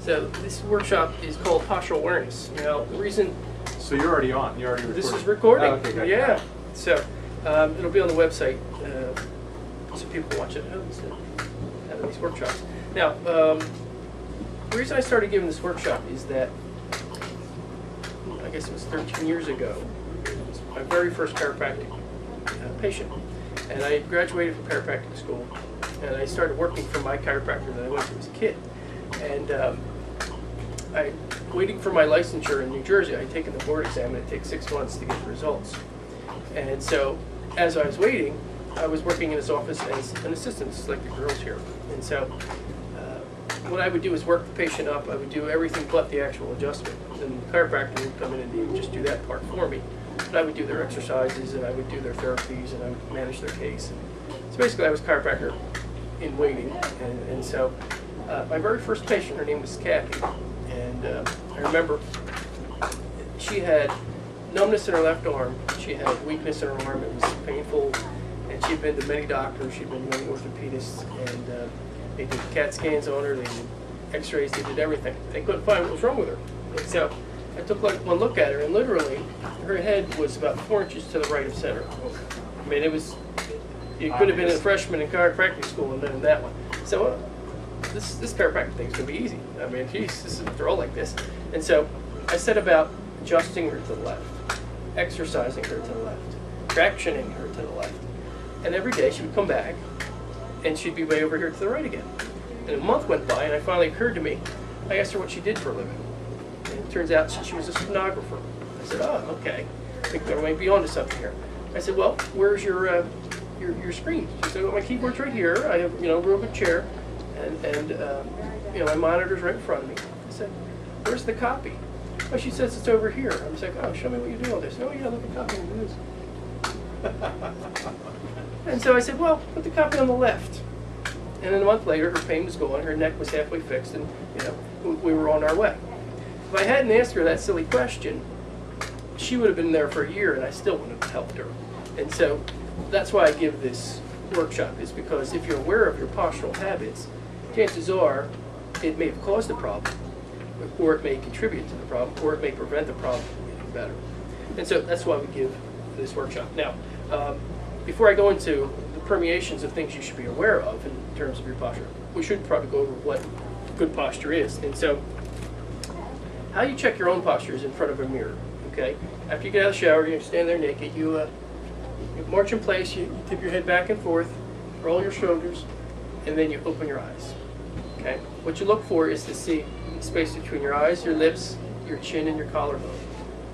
So this workshop is called Postural Awareness. Now, the reason... So you're already on. You're already recording. This is recording. Oh, okay, gotcha. Yeah. So it'll be on the website so people can watch it at home instead of having these workshops. Now, the reason I started giving this workshop is that I guess it was 13 years ago. It was my very first chiropractic patient. And I graduated from chiropractic school, and I started working for my chiropractor that I went to as a kid. And waiting for my licensure in New Jersey, I'd taken the board exam, and it takes 6 months to get the results. And so, as I was waiting, I was working in his office as an assistant, just like the girls here. And so, what I would do is work the patient up. I would do everything but the actual adjustment. And the chiropractor would come in and he would just do that part for me. But I would do their exercises, and I would do their therapies, and I would manage their case. So basically, I was chiropractor in waiting. And so, my very first patient, her name was Kathy. And I remember she had numbness in her left arm. She had weakness in her arm. It was painful. And she'd been to many doctors. She'd been to many orthopedists. And they did CAT scans on her. They did x-rays. They did everything. They couldn't find what was wrong with her. And so I took one look at her, and literally her head was about 4 inches to the right of center. I mean, it was, you could have been a freshman in chiropractic school and done that one. So this chiropractic thing's going to be easy. I mean, geez, they're all like this. And so I set about adjusting her to the left, exercising her to the left, tractioning her to the left. And every day she would come back, and she'd be way over here to the right again. And a month went by, and it finally occurred to me, I asked her what she did for a living. And it turns out she was a stenographer. I said, oh, okay. I think I might be onto something here. I said, well, where's your screen? She said, well, my keyboard's right here. I have, a real good chair. And my monitor's right in front of me. I said, where's the copy? Oh, she says it's over here. I was like, oh, show me what you do all this. Oh, yeah, look at the copy. It is. And so I said, well, put the copy on the left. And then a month later, her pain was gone, her neck was halfway fixed, and we were on our way. If I hadn't asked her that silly question, she would have been there for a year, and I still wouldn't have helped her. And so that's why I give this workshop, is because if you're aware of your postural habits, chances are it may have caused the problem, or it may contribute to the problem, or it may prevent the problem from getting better. And so that's why we give this workshop. Now, before I go into the permeations of things you should be aware of in terms of your posture, we should probably go over what good posture is. And so, how you check your own posture is in front of a mirror. Okay? After you get out of the shower, you stand there naked. You march in place. You tip your head back and forth, roll your shoulders, and then you open your eyes. Okay? What you look for is to see the space between your eyes, your lips, your chin, and your collarbone.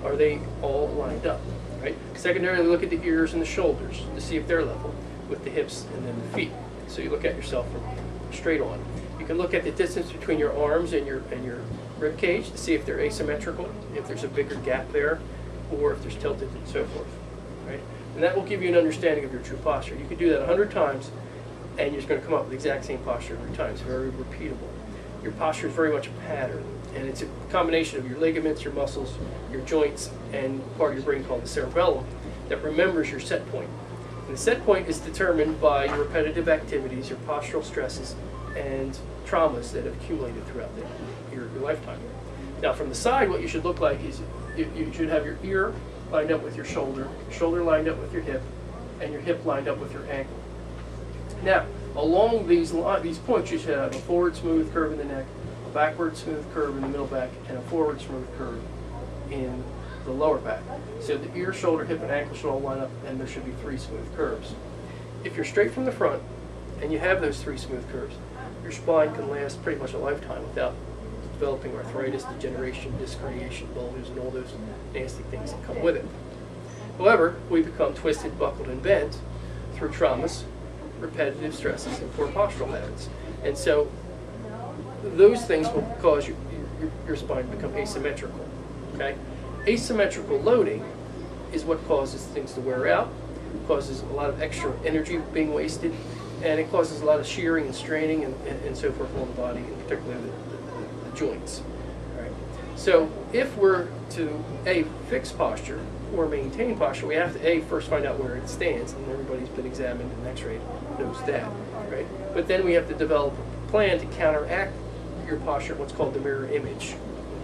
Are they all lined up? Right? Secondarily, look at the ears and the shoulders to see if they're level with the hips and then the feet. So you look at yourself from straight on. You can look at the distance between your arms and your rib cage to see if they're asymmetrical, if there's a bigger gap there, or if there's tilted and so forth. Right? And that will give you an understanding of your true posture. You can do that 100 times, and you're just going to come up with the exact same posture every time. It's very repeatable. Your posture is very much a pattern, and it's a combination of your ligaments, your muscles, your joints, and part of your brain called the cerebellum that remembers your set point. And the set point is determined by your repetitive activities, your postural stresses, and traumas that have accumulated throughout your lifetime. Now, from the side, what you should look like is you should have your ear lined up with your shoulder lined up with your hip, and your hip lined up with your ankle. Now, along these points, you should have a forward smooth curve in the neck, a backward smooth curve in the middle back, and a forward smooth curve in the lower back. So the ear, shoulder, hip, and ankle should all line up, and there should be 3 smooth curves. If you're straight from the front, and you have those 3 smooth curves, your spine can last pretty much a lifetime without developing arthritis, degeneration, disc herniation, bulges, and all those nasty things that come with it. However, we become twisted, buckled, and bent through traumas, repetitive stresses, and poor postural habits. And so those things will cause your spine to become asymmetrical. Okay? Asymmetrical loading is what causes things to wear out, causes a lot of extra energy being wasted, and it causes a lot of shearing and straining and so forth on the body, and particularly the joints. All right? So if we're to fix posture or maintain posture, we have to first find out where it stands, and everybody's been examined and x-rayed knows that, right? But then we have to develop a plan to counteract your posture in what's called the mirror image.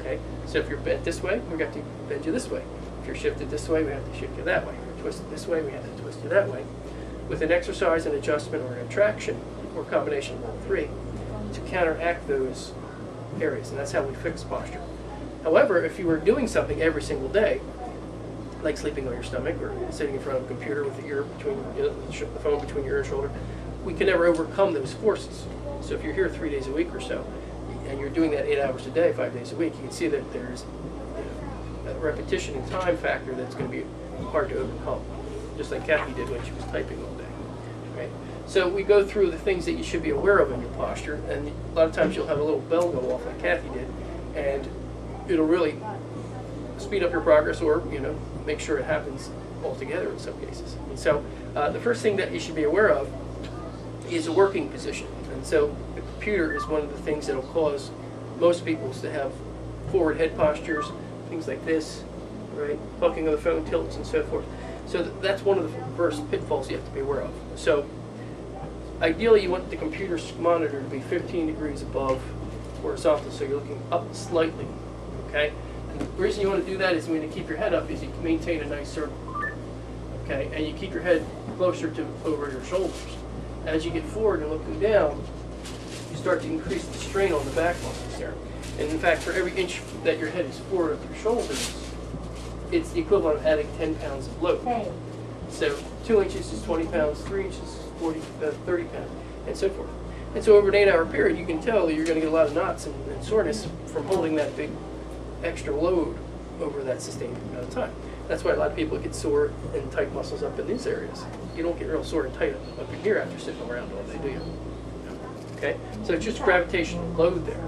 Okay, so if you're bent this way, we have to bend you this way. If you're shifted this way, we have to shift you that way. If you're twisted this way, we have to twist you that way. With an exercise, an adjustment, or an attraction, or combination of all three, to counteract those areas, and that's how we fix posture. However, if you were doing something every single day, like sleeping on your stomach or sitting in front of a computer with the ear between the phone between your ear and shoulder, we can never overcome those forces. So if you're here 3 days a week or so, and you're doing that 8 hours a day, 5 days a week, you can see that there's a repetition and time factor that's going to be hard to overcome, just like Kathy did when she was typing all day. Right? So we go through the things that you should be aware of in your posture, and a lot of times you'll have a little bell go off like Kathy did, and it'll really speed up your progress, or make sure it happens altogether in some cases. And so the first thing that you should be aware of is a working position. And so the computer is one of the things that will cause most people to have forward head postures, things like this, right? Talking on the phone, tilts, and so forth. So that's one of the first pitfalls you have to be aware of. So ideally you want the computer monitor to be 15 degrees above horizontal, so you're looking up slightly, okay? And the reason you want to do that is when you keep your head up is you can maintain a nice circle, okay? And you keep your head closer to over your shoulders. As you get forward and looking down, you start to increase the strain on the back muscles there. And in fact, for every inch that your head is forward of your shoulders, it's the equivalent of adding 10 pounds of load. So 2 inches is 20 pounds, 3 inches is 30 pounds, and so forth. And so over an 8-hour period, you can tell that you're going to get a lot of knots and soreness from holding that big extra load over that sustained amount of time. That's why a lot of people get sore and tight muscles up in these areas. You don't get real sore and tight up in here after sitting around all day, do you? Okay? So it's just gravitational load there,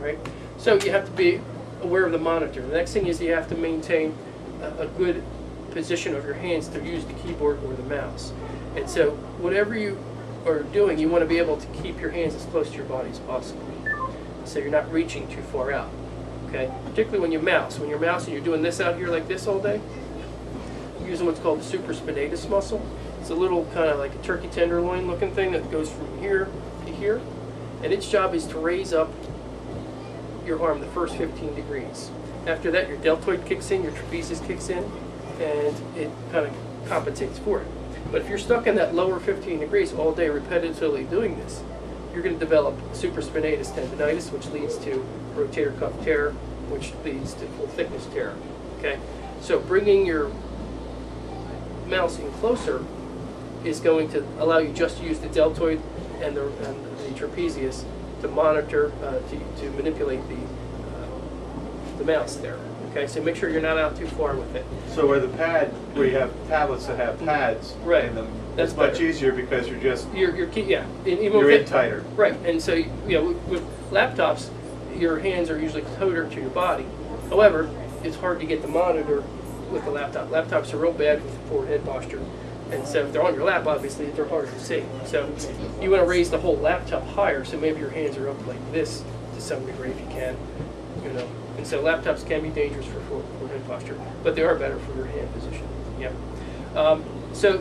right? So you have to be aware of the monitor. The next thing is you have to maintain a good position of your hands to use the keyboard or the mouse. And so whatever you are doing, you want to be able to keep your hands as close to your body as possible, so you're not reaching too far out. Okay? Particularly when you mouse. When you're mousing, you're doing this out here like this all day, you're using what's called the supraspinatus muscle. It's a little kind of like a turkey tenderloin looking thing that goes from here to here, and its job is to raise up your arm the first 15 degrees. After that, your deltoid kicks in, your trapezius kicks in, and it kind of compensates for it. But if you're stuck in that lower 15 degrees all day repetitively doing this, you're going to develop supraspinatus tendinitis, which leads to rotator cuff tear, which leads to full thickness tear. Okay, so bringing your mouse in closer is going to allow you just to use the deltoid and the trapezius to monitor, to manipulate the mouse there. Okay, so make sure you're not out too far with it. So where you have tablets that have pads right. in them, that's it's much better. Easier because you're just yeah, you're in tighter. Right, and so with laptops, your hands are usually closer to your body. However, it's hard to get the monitor with the laptop. Laptops are real bad with forward head posture, and so if they're on your lap, obviously they're hard to see. So you want to raise the whole laptop higher, so maybe your hands are up like this to some degree if you can, And so laptops can be dangerous for forward head posture, but they are better for your hand position. Yeah. So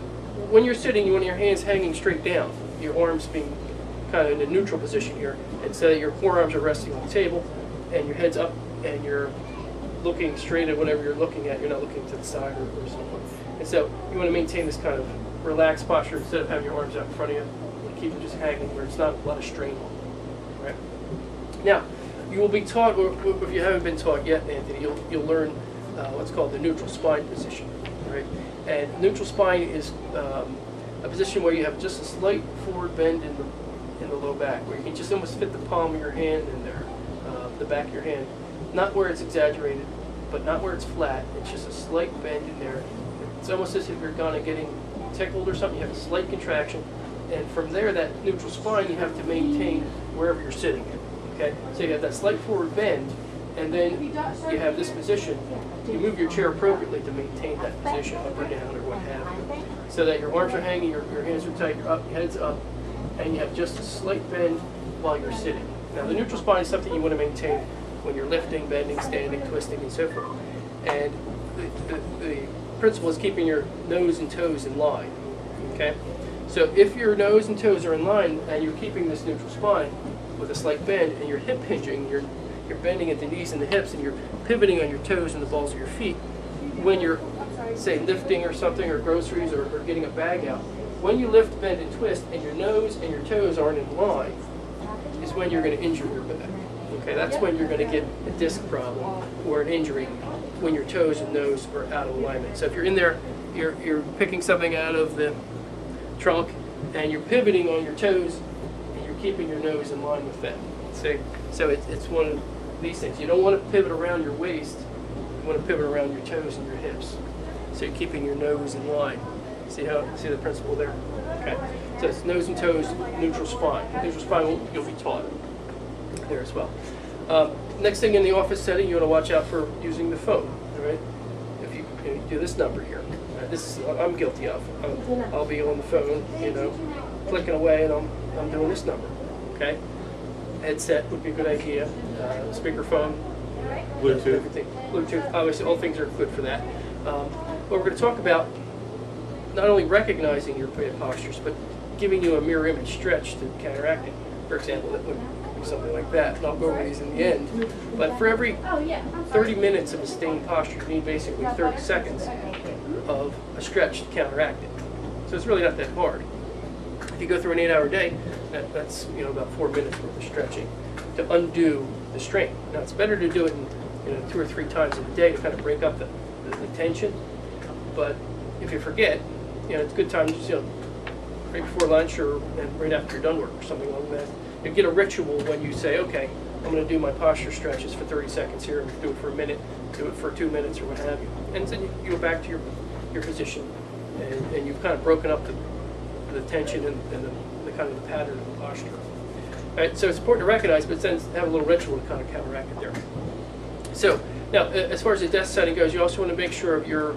when you're sitting, you want your hands hanging straight down, your arms being kind of in a neutral position here, and so that your forearms are resting on the table, and your head's up, and you're looking straight at whatever you're looking at. You're not looking to the side or something. And so you want to maintain this kind of relaxed posture instead of having your arms out in front of you. You keep them just hanging where it's not a lot of strain on them. Right? Now, you will be taught, or if you haven't been taught yet, Anthony, you'll learn what's called the neutral spine position. Right? And neutral spine is a position where you have just a slight forward bend in the low back, where you can just almost fit the palm of your hand in there, the back of your hand. Not where it's exaggerated, but not where it's flat. It's just a slight bend in there. It's almost as if you're kind of getting tickled or something. You have a slight contraction, and from there, that neutral spine you have to maintain wherever you're sitting in. Okay, so you have that slight forward bend, and then you have this position. You move your chair appropriately to maintain that position, up or down or what have you, so that your arms are hanging, your hands are tight, your head's up, and you have just a slight bend while you're sitting. Now, the neutral spine is something you want to maintain when you're lifting, bending, standing, twisting, and so forth. And the principle is keeping your nose and toes in line. Okay, so if your nose and toes are in line and you're keeping this neutral spine, with a slight bend, and you're hip hinging, you're bending at the knees and the hips, and you're pivoting on your toes and the balls of your feet when you're, say, lifting or something, or groceries, or getting a bag out. When you lift, bend, and twist, and your nose and your toes aren't in line, is when you're going to injure your back. Okay, that's when you're going to get a disc problem or an injury, when your toes and nose are out of alignment. So if you're in there, you're picking something out of the trunk, and you're pivoting on your toes, and you're keeping your nose in line with that. See? So it's one of these things. You don't want to pivot around your waist. You want to pivot around your toes and your hips. So you're keeping your nose in line. See the principle there? Okay. So it's nose and toes, neutral spine. Neutral spine, you'll be taught there as well. Next thing, in the office setting, you want to watch out for using the phone. All right? If you do this number here, this I'm guilty of. I'll be on the phone, clicking away, and I'm doing this number. Okay. Headset would be a good idea. Speakerphone, Bluetooth. everything. Bluetooth. Obviously, all things are good for that. But we're going to talk about not only recognizing your bad postures, but giving you a mirror image stretch to counteract it. For example, that would be something like that. And I'll go over these in the end. But for every 30 minutes of a stained posture, you need basically 30 seconds of a stretch to counteract it. So it's really not that hard. If you go through an 8-hour day, that's about 4 minutes worth of stretching to undo the strain. Now it's better to do it in 2 or 3 times a day to kind of break up the tension. But if you forget, it's a good time to just right before lunch or right after you're done work or something like that. You get a ritual when you say, okay, I'm going to do my posture stretches for 30 seconds here, do it for a minute, do it for 2 minutes or what have you. And then you go back to your position, and you've kind of broken up the tension and the kind of the pattern of the posture. All right, so it's important to recognize, but then have a little ritual to kind of counteract it there. So now, as far as the desk setting goes, you also want to make sure of your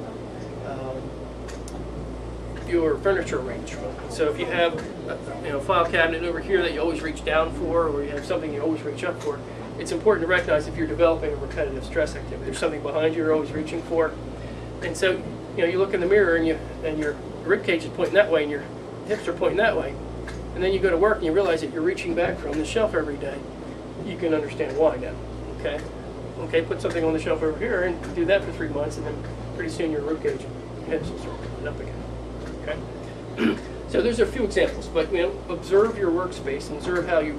furniture arrangement. So if you have a file cabinet over here that you always reach down for, or you have something you always reach up for, it's important to recognize if you're developing a repetitive stress activity. There's something behind you you're always reaching for, and so you look in the mirror and your rib cage is pointing that way and your hips are pointing that way, and then you go to work and you realize that you're reaching back from the shelf every day. You can understand why now. Okay, put something on the shelf over here and do that for 3 months, and then pretty soon your rib cage and hips will start coming up again. Okay, so there's a few examples, but observe your workspace and observe how you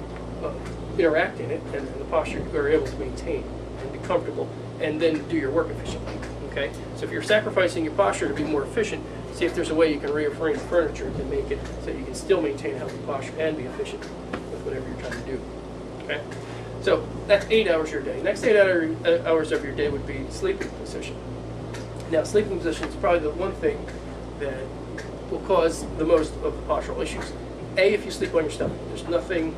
interact in it and the posture you are able to maintain and be comfortable, and then do your work efficiently. Okay, so if you're sacrificing your posture to be more efficient, see if there's a way you can rearrange the furniture to make it so you can still maintain a healthy posture and be efficient with whatever you're trying to do. Okay, so that's 8 hours of your day. Next 8 hours of your day would be sleeping position. Now, sleeping position is probably the one thing that will cause the most of the postural issues. If you sleep on your stomach, there's nothing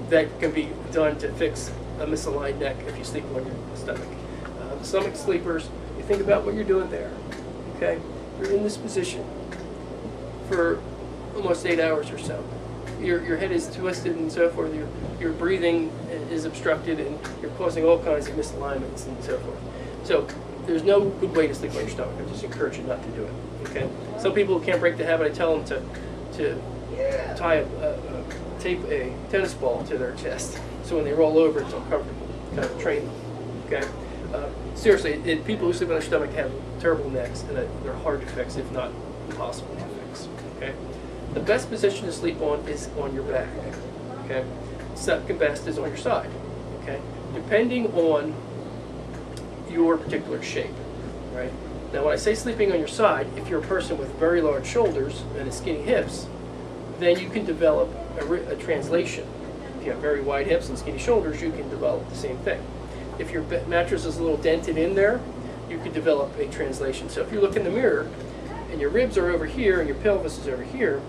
that can be done to fix a misaligned neck if you sleep on your stomach. Stomach sleepers, you think about what you're doing there. Okay, you're in this position for almost 8 hours or so. Your head is twisted and so forth. Your breathing is obstructed, and you're causing all kinds of misalignments and so forth. So there's no good way to sleep on your stomach. I just encourage you not to do it. Okay. Some people who can't break the habit, I tell them to tie tape a tennis ball to their chest, so when they roll over, it's uncomfortable. Kind of train them. Okay. Seriously, people who sleep on their stomach have terrible necks, and they're hard to fix, if not impossible to fix. Okay. The best position to sleep on is on your back. Okay. Second best is on your side. Okay. Depending on your particular shape, right? Now, when I say sleeping on your side, if you're a person with very large shoulders and skinny hips, then you can develop a translation. If you have very wide hips and skinny shoulders, you can develop the same thing. If your mattress is a little dented in there, you can develop a translation. So if you look in the mirror and your ribs are over here and your pelvis is over here,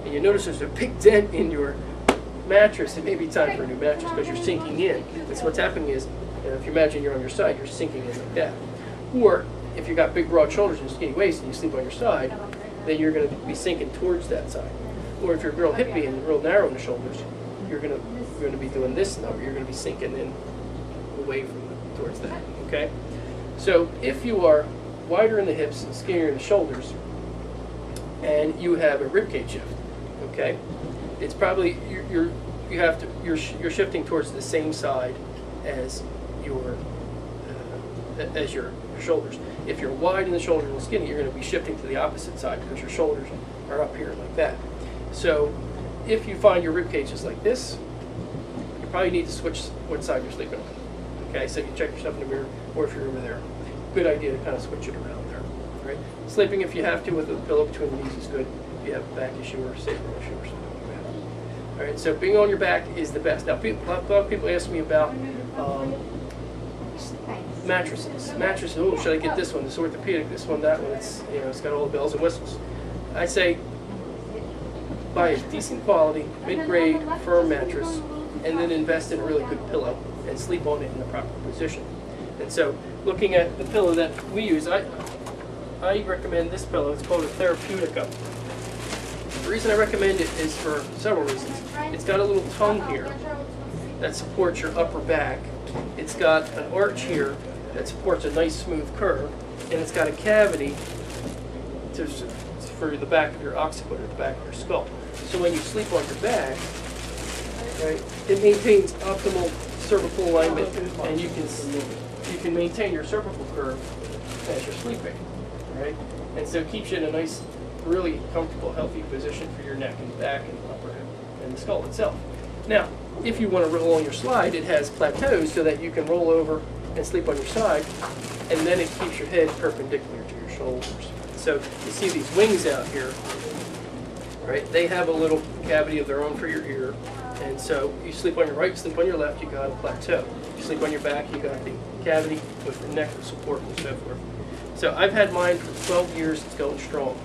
and you notice there's a big dent in your mattress, it may be time for a new mattress because you're sinking in. And so what's happening is, if you imagine you're on your side, you're sinking in like that. Or if you've got big broad shoulders and skinny waist and you sleep on your side, then you're going to be sinking towards that side. Or if you're real hippie and real narrow in the shoulders, you're going to be doing this number. You're going to be sinking in away from towards that. Okay. So if you are wider in the hips and skinnier in the shoulders, and you have a rib cage shift, okay, it's probably you're you're shifting towards the same side as your shoulders. If you're wide in the shoulders and skinny, you're going to be shifting to the opposite side because your shoulders are up here like that. So if you find your rib cage is like this, you probably need to switch what side you're sleeping on. Okay, so you check yourself in the mirror, or if you're over there, good idea to kind of switch it around there. Right? Sleeping, if you have to, with a pillow between the knees is good. If you have a back issue or a sacral issue or something like that. All right, so being on your back is the best. Now, a lot of people ask me about mattresses. Mattresses. Oh, should I get this one? This orthopedic. This one. That one. It's got all the bells and whistles. I say buy a decent quality, mid-grade, firm mattress, and then invest in a really good pillow and sleep on it in the proper position. And so, looking at the pillow that we use, I recommend this pillow. It's called a Therapeutica. The reason I recommend it is for several reasons. It's got a little tongue here that supports your upper back. It's got an arch here that supports a nice smooth curve, and it's got a cavity for the back of your occiput or the back of your skull. So when you sleep on your back, right, it maintains optimal cervical alignment, and you can maintain your cervical curve as you're sleeping, right? And so it keeps you in a nice, really comfortable, healthy position for your neck and back and upper hip and the skull itself. Now, if you want to roll on your slide, it has plateaus so that you can roll over and sleep on your side, and then it keeps your head perpendicular to your shoulders. So you see these wings out here, right? They have a little cavity of their own for your ear, and so you sleep on your right, sleep on your left, you got a plateau. You sleep on your back, you got the cavity with the neck support and so forth. So I've had mine for 12 years, it's going strong.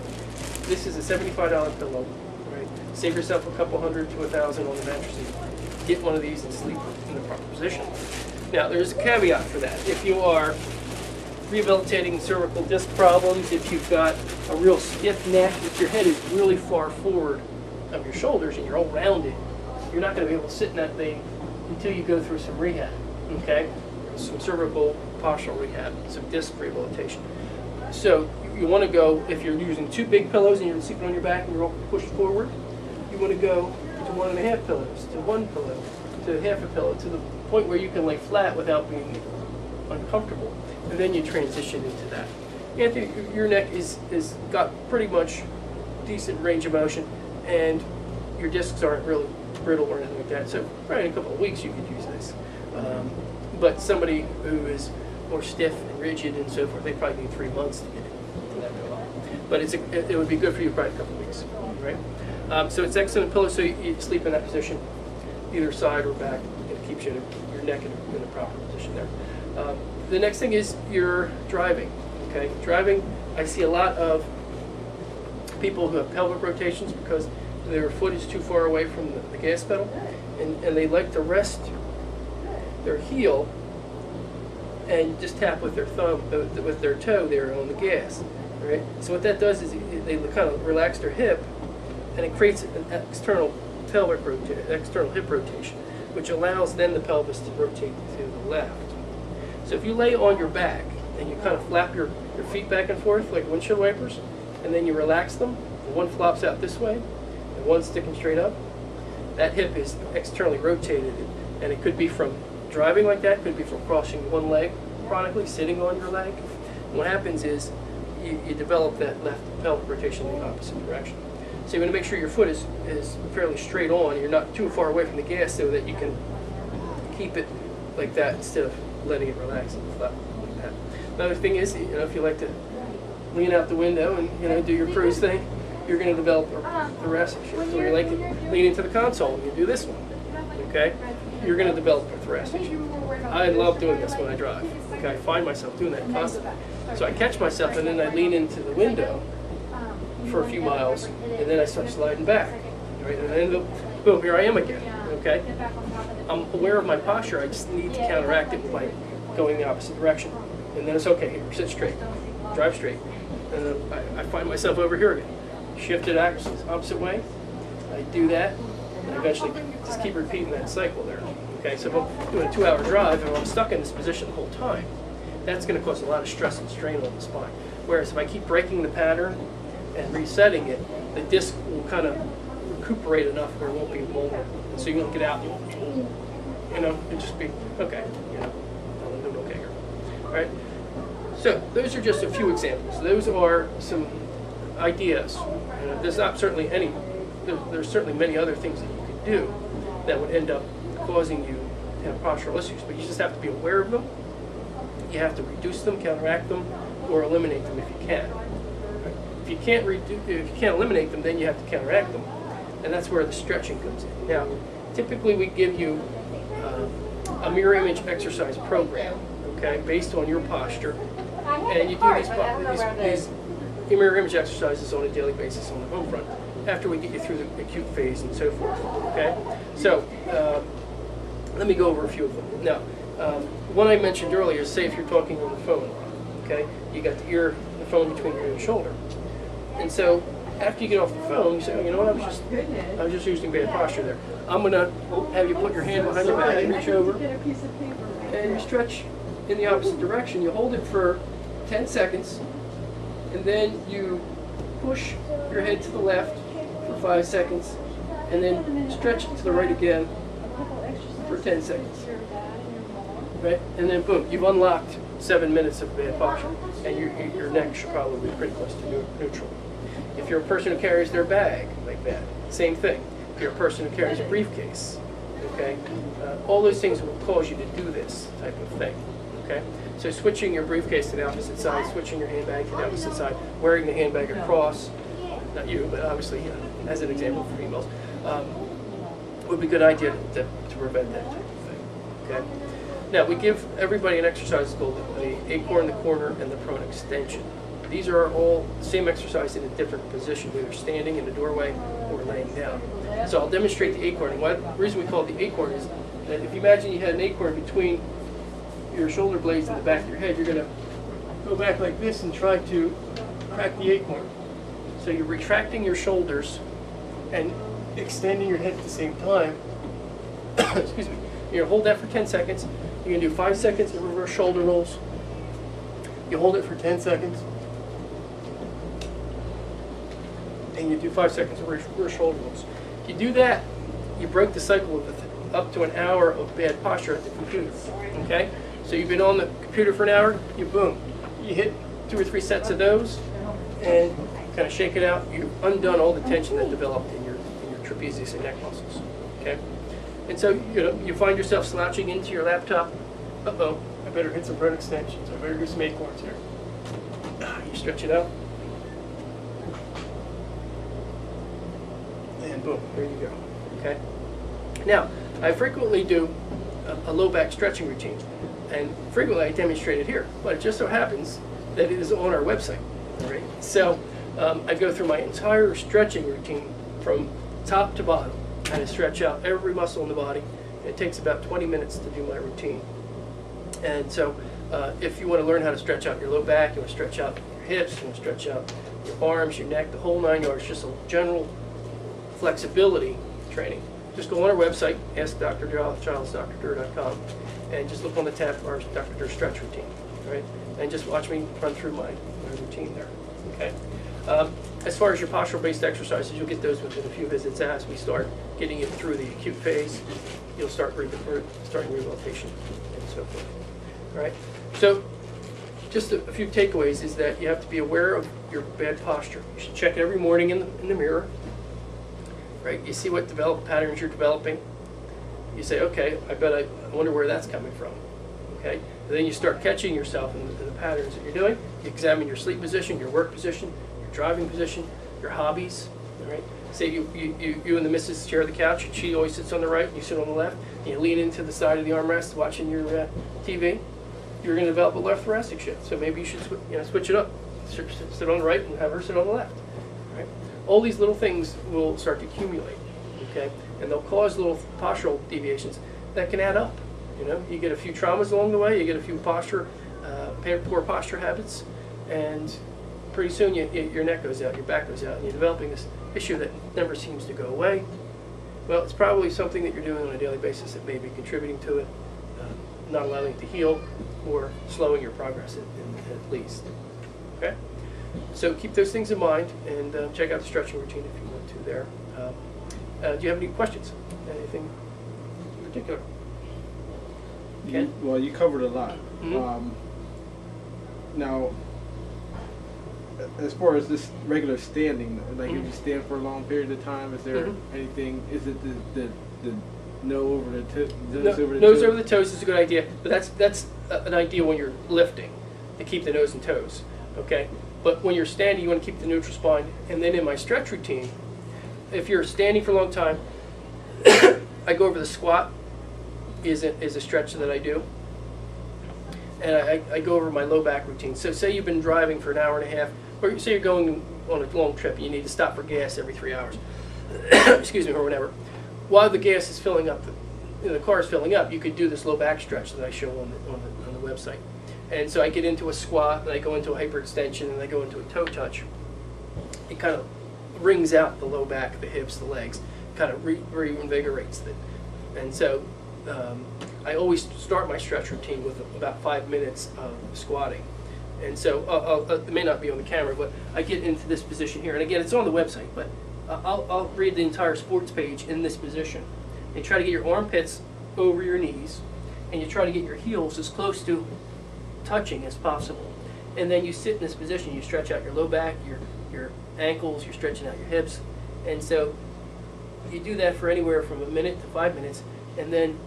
This is a $75 pillow, right? Save yourself a couple hundred to $1,000 on the mattress. Get one of these and sleep in the proper position. Now, there's a caveat for that. If you are rehabilitating cervical disc problems, if you've got a real stiff neck, if your head is really far forward of your shoulders and you're all rounded, you're not going to be able to sit in that thing until you go through some rehab, okay? Some cervical postural rehab, some disc rehabilitation. So you want to go, if you're using two big pillows and you're sleeping on your back and you're all pushed forward, you want to go to 1.5 pillows, to 1 pillow, to half a pillow, to the point where you can lay flat without being uncomfortable. And then you transition into that. Anthony, your neck is got pretty much decent range of motion, and your discs aren't really brittle or anything like that. So probably in a couple of weeks you could use this. But somebody who is more stiff and rigid and so forth, they probably need 3 months to get it to that level. But it would be good for you probably a couple of weeks, right? So it's excellent pillow, so you sleep in that position, either side or back. It keeps your neck in the proper position there. The next thing is your driving. Okay, driving. I see a lot of people who have pelvic rotations because their foot is too far away from the gas pedal, and they like to rest their heel and just tap with their thumb, with their toe there on the gas. Right. So what that does is they kind of relax their hip, and it creates an external pelvic rotation, external hip rotation, which allows then the pelvis to rotate to the left. So if you lay on your back and you kind of flap your feet back and forth like windshield wipers, and then you relax them, and one flops out this way, and one's sticking straight up, that hip is externally rotated, and it could be from driving like that, could be from crossing one leg chronically, sitting on your leg. And what happens is you develop that left pelvic rotation in the opposite direction. So you want to make sure your foot is fairly straight on, you're not too far away from the gas so that you can keep it like that instead of letting it relax and flap like that. Another thing is, if you like to lean out the window and do your cruise thing, you're going to develop a thoracic shift. So you're like lean into the console and you do this one, okay? You're going to develop a thoracic shift. I love doing this when I drive. Okay, I find myself doing that constantly. So I catch myself and then I lean into the window for a few miles, and then I start sliding back. Right, and then boom, here I am again. Okay, I'm aware of my posture. I just need to counteract it by going the opposite direction, and then it's okay. Here, sit straight, drive straight, and then I find myself over here again. Shifted opposite way. I do that, and eventually just keep repeating that cycle there. Okay, so if I'm doing a 2-hour drive and I'm stuck in this position the whole time, that's going to cause a lot of stress and strain on the spine. Whereas if I keep breaking the pattern and resetting it, the disc will kind of recuperate enough where it won't be vulnerable. So you won't get out and and just be, okay, I'm doing okay here. All right? So those are just a few examples. Those are some ideas. There's certainly many other things that you could do that would end up causing you to have postural issues, but you just have to be aware of them. You have to reduce them, counteract them, or eliminate them if you can. Right? If you can't eliminate them, then you have to counteract them, and that's where the stretching comes in. Now, typically we give you a mirror image exercise program, okay, based on your posture, and you do these mirror image exercises on a daily basis on the home front after we get you through the acute phase and so forth. Okay, so let me go over a few of them. Now, one I mentioned earlier is, say if you're talking on the phone, okay, you got the phone between your ear and shoulder, and so after you get off the phone, you say, oh, you know what, I was just using bad posture there. I'm gonna have you put your hand behind your back, reach over, and you stretch in the opposite direction. You hold it for 10 seconds, and then you push your head to the left for 5 seconds, and then stretch it to the right again for 10 seconds. Right? And then boom, you've unlocked 7 minutes of bad posture, and your neck should probably be pretty close to neutral. If you're a person who carries their bag like that, same thing. If you're a person who carries a briefcase, okay, all those things will cause you to do this type of thing. Okay, so switching your briefcase to the opposite side, switching your handbag to the opposite side, wearing the handbag across, not you, but obviously as an example for females, would be a good idea to prevent that type of thing. Okay. Now we give everybody an exercise called the acorn, the corner, and the prone extension. These are all the same exercise in a different position, either standing in the doorway or laying down. So I'll demonstrate the acorn. And the reason we call it the acorn is that if you imagine you had an acorn between your shoulder blades and the back of your head, you're going to go back like this and try to crack the acorn. So you're retracting your shoulders and extending your head at the same time. Excuse me. You're going to hold that for 10 seconds. You're going to do 5 seconds of reverse shoulder rolls. You hold it for 10 seconds. And you do 5 seconds of reverse shoulder rolls. If you do that, you break the cycle of up to an hour of bad posture at the computer. Okay? So you've been on the computer for an hour, you hit 2 or 3 sets of those, and kind of shake it out. You've undone all the tension that developed in your trapezius and neck muscles. Okay? And so you find yourself slouching into your laptop. Uh-oh, I better hit some prone extensions. I better do some acorns here. You stretch it out. And boom, there you go. Okay? Now, I frequently do a low back stretching routine. And frequently I demonstrate it here. But it just so happens that it is on our website. All right? So I go through my entire stretching routine from top to bottom. And I stretch out every muscle in the body. It takes about 20 minutes to do my routine. And so if you want to learn how to stretch out your low back, you want to stretch out your hips, you want to stretch out your arms, your neck, the whole 9 yards, just a general flexibility training, just go on our website, askdrgiles.com, and just look on the tab for our Dr. Dur stretch routine, right? And just watch me run through my routine there, okay? As far as your postural-based exercises, you'll get those within a few visits as we start getting it through the acute phase. You'll start starting rehabilitation and so forth. All right. So, just a few takeaways is that you have to be aware of your bad posture. You should check it every morning in the mirror. Right. You see what patterns you're developing. You say, okay, I wonder where that's coming from. Okay. And then you start catching yourself in the patterns that you're doing. You examine your sleep position, your work position, your driving position, your hobbies. All right. Say you and the missus share the couch, and she always sits on the right, and you sit on the left, and you lean into the side of the armrest watching your TV. You're going to develop a left thoracic shift, so maybe you should switch it up. Sit on the right and have her sit on the left. Right? All these little things will start to accumulate, okay, and they'll cause little postural deviations that can add up. You get a few traumas along the way, you get a few poor posture habits, and pretty soon your neck goes out, your back goes out, and you're developing this issue that never seems to go away. Well, it's probably something that you're doing on a daily basis that may be contributing to it, not allowing it to heal, or slowing your progress at least. Okay? So keep those things in mind, and check out the stretching routine if you want to there. Do you have any questions? Anything in particular? Well, you covered a lot. Mm-hmm. Now, as far as this regular standing, like if you stand for a long period of time, is there anything? Is it the nose over the Nose over the toes is a good idea, but that's an idea when you're lifting, to keep the nose and toes. Okay, but when you're standing, you want to keep the neutral spine. And then in my stretch routine, if you're standing for a long time, I go over the squat. Is a stretch that I do, and I go over my low back routine. So say you've been driving for an hour and a half, or say you're going on a long trip and you need to stop for gas every 3 hours, excuse me, or whatever. While the gas is filling up, the car is filling up, you could do this low back stretch that I show on the website. And so I get into a squat, and I go into a hyperextension, and I go into a toe touch. It kind of wrings out the low back, the hips, the legs, kind of reinvigorates it. And so I always start my stretch routine with about 5 minutes of squatting. And so it may not be on the camera, but I get into this position here. And again, it's on the website, but I'll read the entire sports page in this position. You try to get your armpits over your knees, and you try to get your heels as close to touching as possible. And then you sit in this position. You stretch out your low back, your ankles, you're stretching out your hips. And so you do that for anywhere from a minute to 5 minutes, and then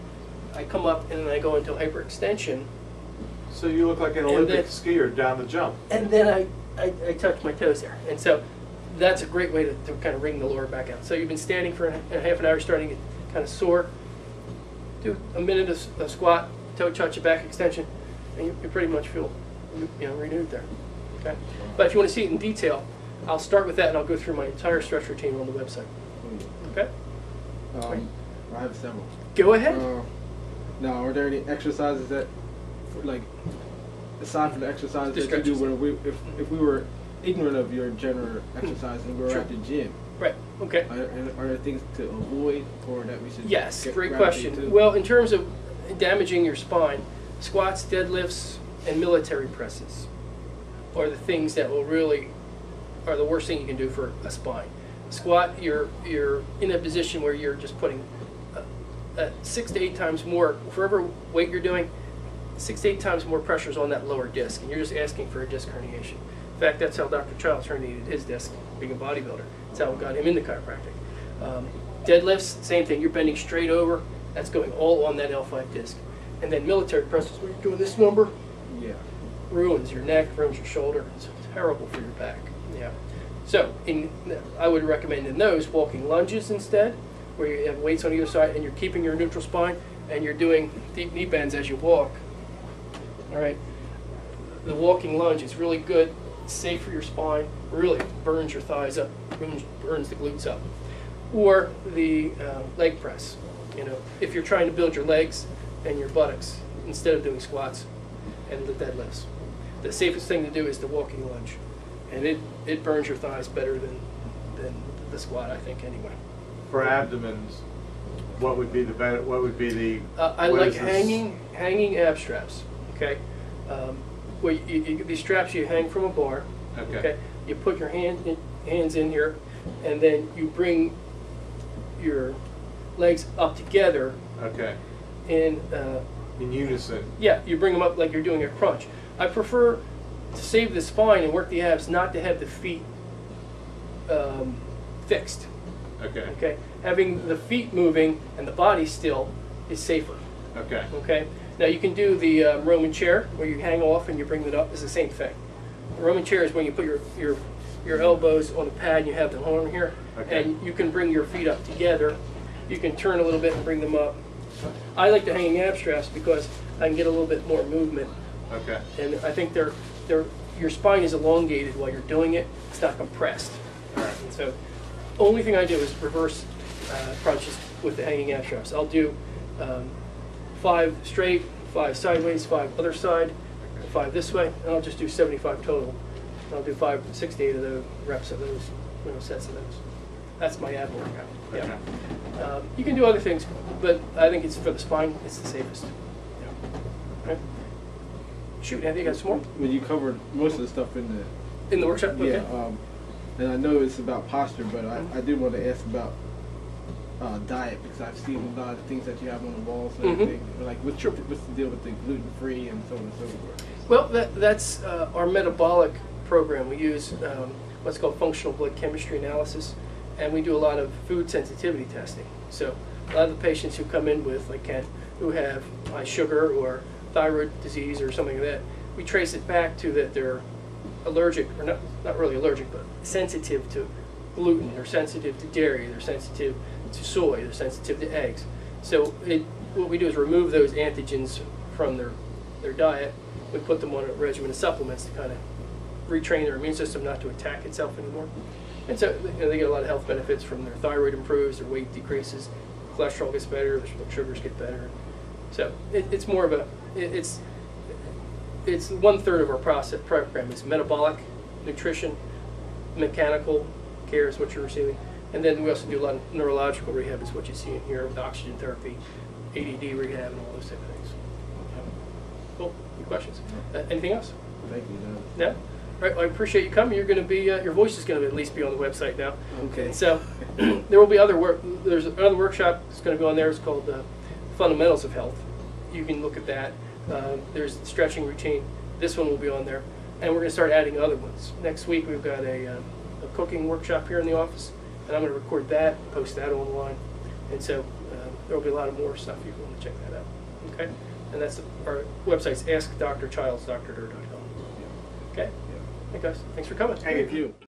I come up and then I go into hyperextension. So you look like an Olympic skier down the jump. And then I touch my toes there. And so that's a great way to kind of wring the lower back out. So you've been standing for a half an hour, starting to get kind of sore. Do a minute of squat, toe touch, a back extension, and you pretty much feel renewed there. Okay. But if you want to see it in detail, I'll start with that and I'll go through my entire stretch routine on the website. Okay. I have several. Go ahead. Now, are there any exercises that, like, aside from the exercises that you do, where if we were ignorant of your general exercise and we were at the gym, right? Okay. Are there things to avoid or that we should? Yes, great question. Well, in terms of damaging your spine, squats, deadlifts, and military presses are the things that will really are the worst thing you can do for a spine. Squat, you're in a position where you're just putting 6 to 8 times more, for every weight you're doing, 6 to 8 times more pressures on that lower disc, and you're just asking for a disc herniation. In fact, that's how Dr. Childs herniated his disc, being a bodybuilder. That's how it got him into chiropractic. Deadlifts, same thing. You're bending straight over. That's going all on that L5 disc. And then military presses, where you're doing this number, ruins your neck, ruins your shoulder. It's terrible for your back. Yeah. So I would recommend in those walking lunges instead, where you have weights on either side and you're keeping your neutral spine and you're doing deep knee bends as you walk. All right. The walking lunge is really good. It's safe for your spine. Really burns your thighs up, burns the glutes up. Or the leg press. If you're trying to build your legs and your buttocks instead of doing squats and the deadlifts, the safest thing to do is the walking lunge, and it burns your thighs better than the squat, I think, anyway. For abdomens, what would be the better? What would be the? I like hanging ab straps. Okay, where these straps you hang from a bar. Okay. You put your hands in here, and then you bring your legs up together. Okay. In unison. Yeah, you bring them up like you're doing a crunch. I prefer to save the spine and work the abs, not to have the feet fixed. Okay. Okay. Having the feet moving and the body still is safer. Okay. Okay. Now you can do the Roman chair where you hang off and you bring it up. It's the same thing. The Roman chair is when you put your elbows on the pad and you have the arm here, and you can bring your feet up together. You can turn a little bit and bring them up. I like the hanging ab straps because I can get a little bit more movement. Okay. And I think your spine is elongated while you're doing it. It's not compressed. All right. And so, only thing I do is reverse crunches with the hanging ab straps. I'll do 5 straight, 5 sideways, 5 other side, 5 this way, and I'll just do 75 total. I'll do 6 to 8 of those reps of those, sets of those. That's my ab workout. Yeah. You can do other things, but I think it's for the spine. It's the safest. Yeah. Okay. Shoot, Andy, you got some more? Well, you covered most of the stuff in the workshop. Yeah. Okay. And I know it's about posture, but I did want to ask about diet, because I've seen a lot of things that you have on the walls and Mhm. everything. But like, what's the deal with the gluten free and so on and so forth? Well, that's our metabolic program. We use what's called functional blood chemistry analysis, and we do a lot of food sensitivity testing. So a lot of the patients who come in with, like Ken, who have high sugar or thyroid disease or something like that, we trace it back to that they're allergic, or not really allergic, but sensitive to gluten, they're sensitive to dairy, they're sensitive to soy, they're sensitive to eggs. So what we do is remove those antigens from their diet. We put them on a regimen of supplements to kind of retrain their immune system not to attack itself anymore. And so they get a lot of health benefits from their thyroid improves, their weight decreases, cholesterol gets better, their blood sugars get better. So it's more of it's 1/3 of our program is metabolic, nutrition, mechanical care is what you're receiving. And then we also do a lot of neurological rehab, is what you see in here, with oxygen therapy, ADD rehab, and all those type of things. Cool. Any questions? Anything else? Thank you. No? All right. Well, I appreciate you coming. You're going to be, your voice is going to at least be on the website now. Okay. And so there will be other work. There's another workshop that's going to go on there. It's called Fundamentals of Health. You can look at that. There's the stretching routine. This one will be on there. And we're going to start adding other ones. Next week we've got a cooking workshop here in the office, and I'm going to record that, post that online. And so there will be a lot of more stuff if you want to check that out. Okay? And that's our website's askdrchildsdoctor.com. Okay? Yeah. Hey guys, thanks for coming. Thank you.